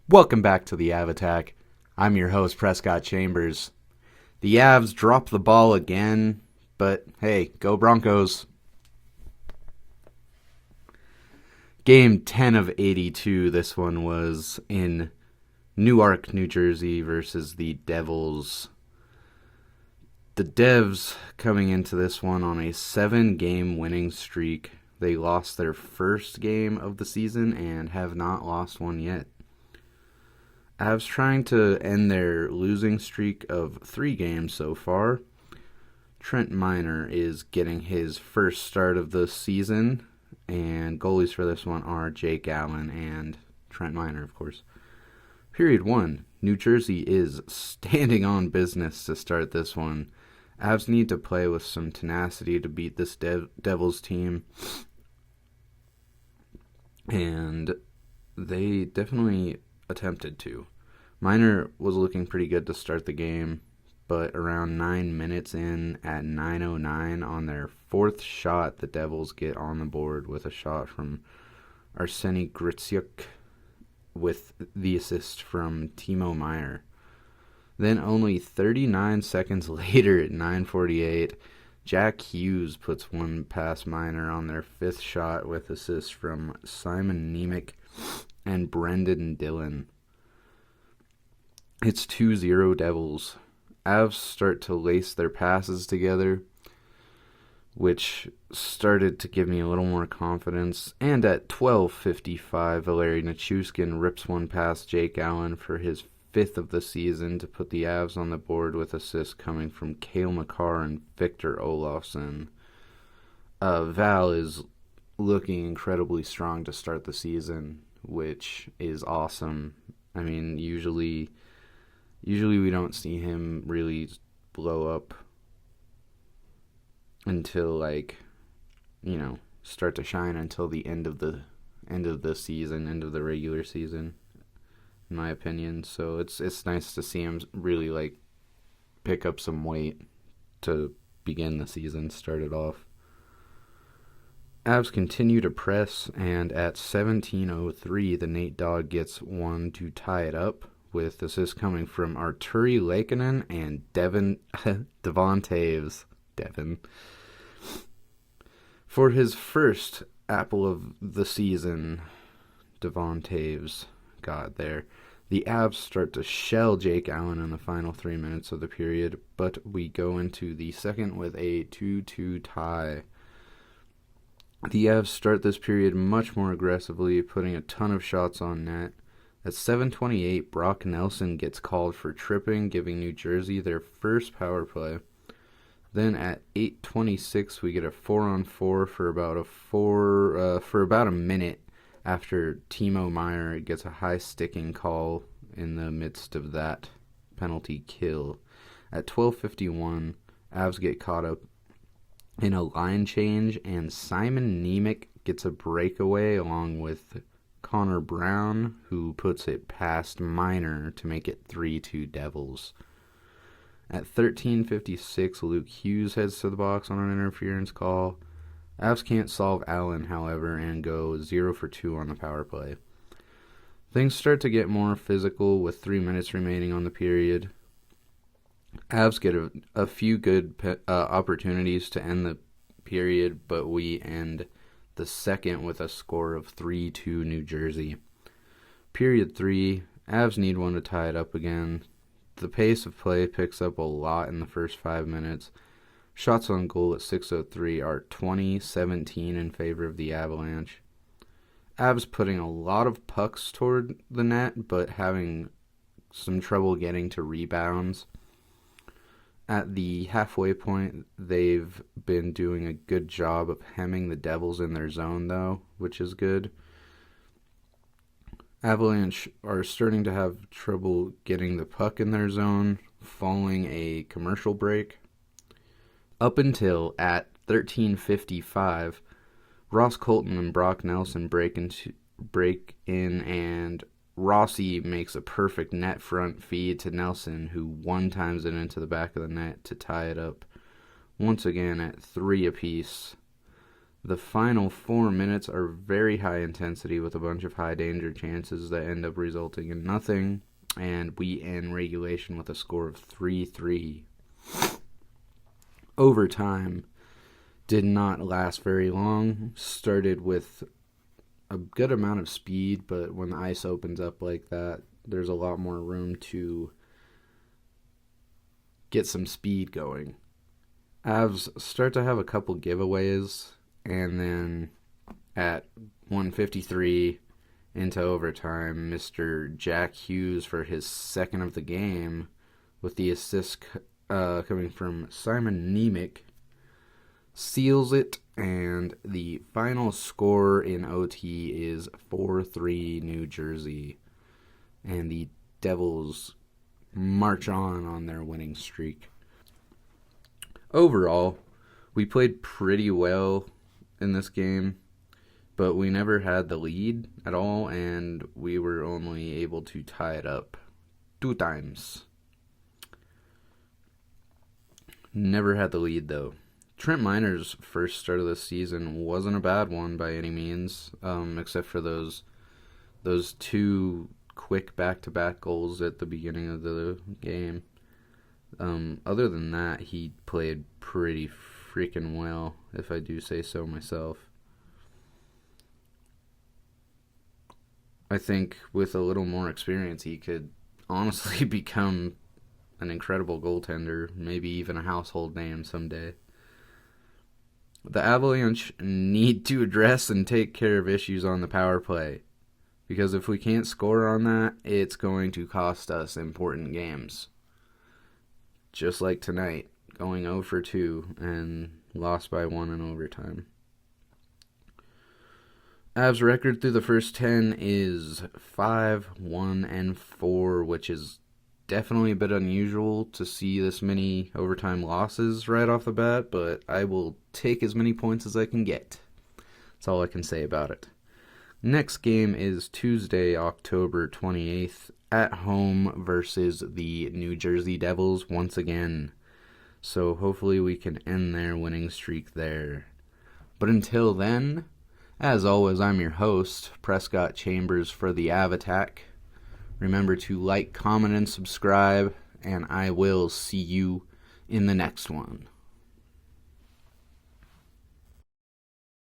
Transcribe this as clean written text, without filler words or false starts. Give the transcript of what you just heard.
Welcome back to the Av Attack. I'm your host, Prescott Chambers. The Avs drop the ball again, but hey, go Broncos. Game 10 of 82, this one was in Newark, New Jersey versus the Devils. The Devs coming into this one on a 7-game winning streak. They lost their first game of the season and have not lost one yet. Avs trying to end their losing streak of 3 games so far. Trent Miner is getting his first start of the season, and goalies for this one are Jake Allen and Trent Miner, of course. Period 1. New Jersey is standing on business to start this one. Avs need to play with some tenacity to beat this Devils team, and they definitely attempted to. Miner was looking pretty good to start the game, but around 9 minutes in at 9:09 on their 4th shot, the Devils get on the board with a shot from Arseny Gritsyuk with the assist from Timo Meier. Then only 39 seconds later at 9:48, Jack Hughes puts one past Miner on their 5th shot with assists from Simon Nemec and Brendan Dillon. It's 2-0 Devils. Avs start to lace their passes together, which started to give me a little more confidence. And at 12:55, Valeri Nichushkin rips one past Jake Allen for his 5th of the season to put the Avs on the board with assists coming from Cale Makar and Victor Olofsson. Val is looking incredibly strong to start the season, which is awesome. I mean, usually we don't see him really blow up until start to shine until the end of the season, end of the regular season, in my opinion. So it's nice to see him really pick up some weight to begin the season, start it off. Avs continue to press, and at 17:03, the Nate Dogg gets one to tie it up, with assists coming from Arturi Lekkinen and Devon Taves. Devon. For his first apple of the season, Devon Taves got there. The Avs start to shell Jake Allen in the final 3 minutes of the period, but we go into the second with a 2-2 tie. The Avs start this period much more aggressively, putting a ton of shots on net. At 7:28, Brock Nelson gets called for tripping, giving New Jersey their first power play. Then at 8:26, we get a 4-on-4 for about a minute after Timo Meier gets a high sticking call in the midst of that penalty kill. At 12:51, Avs get caught up in a line change, and Simon Nemec gets a breakaway along with Connor Brown, who puts it past Miner to make it 3-2 Devils. At 13:56, Luke Hughes heads to the box on an interference call. Avs can't solve Allen, however, and go 0 for 2 on the power play. Things start to get more physical with 3 minutes remaining on the period. Avs get a few good opportunities to end the period, but we end the second with a score of 3-2 New Jersey. Period 3, Avs need one to tie it up again. The pace of play picks up a lot in the first 5 minutes. Shots on goal at 6:03 are 20-17 in favor of the Avalanche. Avs putting a lot of pucks toward the net, but having some trouble getting to rebounds. At the halfway point, they've been doing a good job of hemming the Devils in their zone, though, which is good. Avalanche are starting to have trouble getting the puck in their zone, following a commercial break. Up until at 13:55, Ross Colton and Brock Nelson break in, and Rossi makes a perfect net front feed to Nelson, who one-times it into the back of the net to tie it up once again at 3 apiece. The final 4 minutes are very high intensity with a bunch of high danger chances that end up resulting in nothing, and we end regulation with a score of 3-3. Overtime did not last very long. Started with a good amount of speed, but when the ice opens up like that, there's a lot more room to get some speed going. Avs start to have a couple giveaways, and then at 1:53 into overtime, Mr. Jack Hughes for his second of the game, with the assist coming from Simon Nemec, seals it, and the final score in OT is 4-3 New Jersey, and the Devils march on their winning streak. Overall, we played pretty well in this game, but we never had the lead at all, and we were only able to tie it up 2 times. Never had the lead, though. Trent Miner's first start of the season wasn't a bad one by any means, except for those 2 quick back-to-back goals at the beginning of the game. Other than that, he played pretty freaking well, if I do say so myself. I think with a little more experience, he could honestly become an incredible goaltender, maybe even a household name someday. The Avalanche need to address and take care of issues on the power play, because if we can't score on that, it's going to cost us important games. Just like tonight, going 0-for-2 and lost by 1 in overtime. Avs' record through the first 10 is 5-1-4, which is definitely a bit unusual to see this many overtime losses right off the bat, but I will take as many points as I can get. That's all I can say about it. Next game is Tuesday, October 28th, at home versus the New Jersey Devils once again. So hopefully we can end their winning streak there. But until then, as always, I'm your host, Prescott Chambers for the Av Attack. Remember to like, comment, and subscribe, and I will see you in the next one.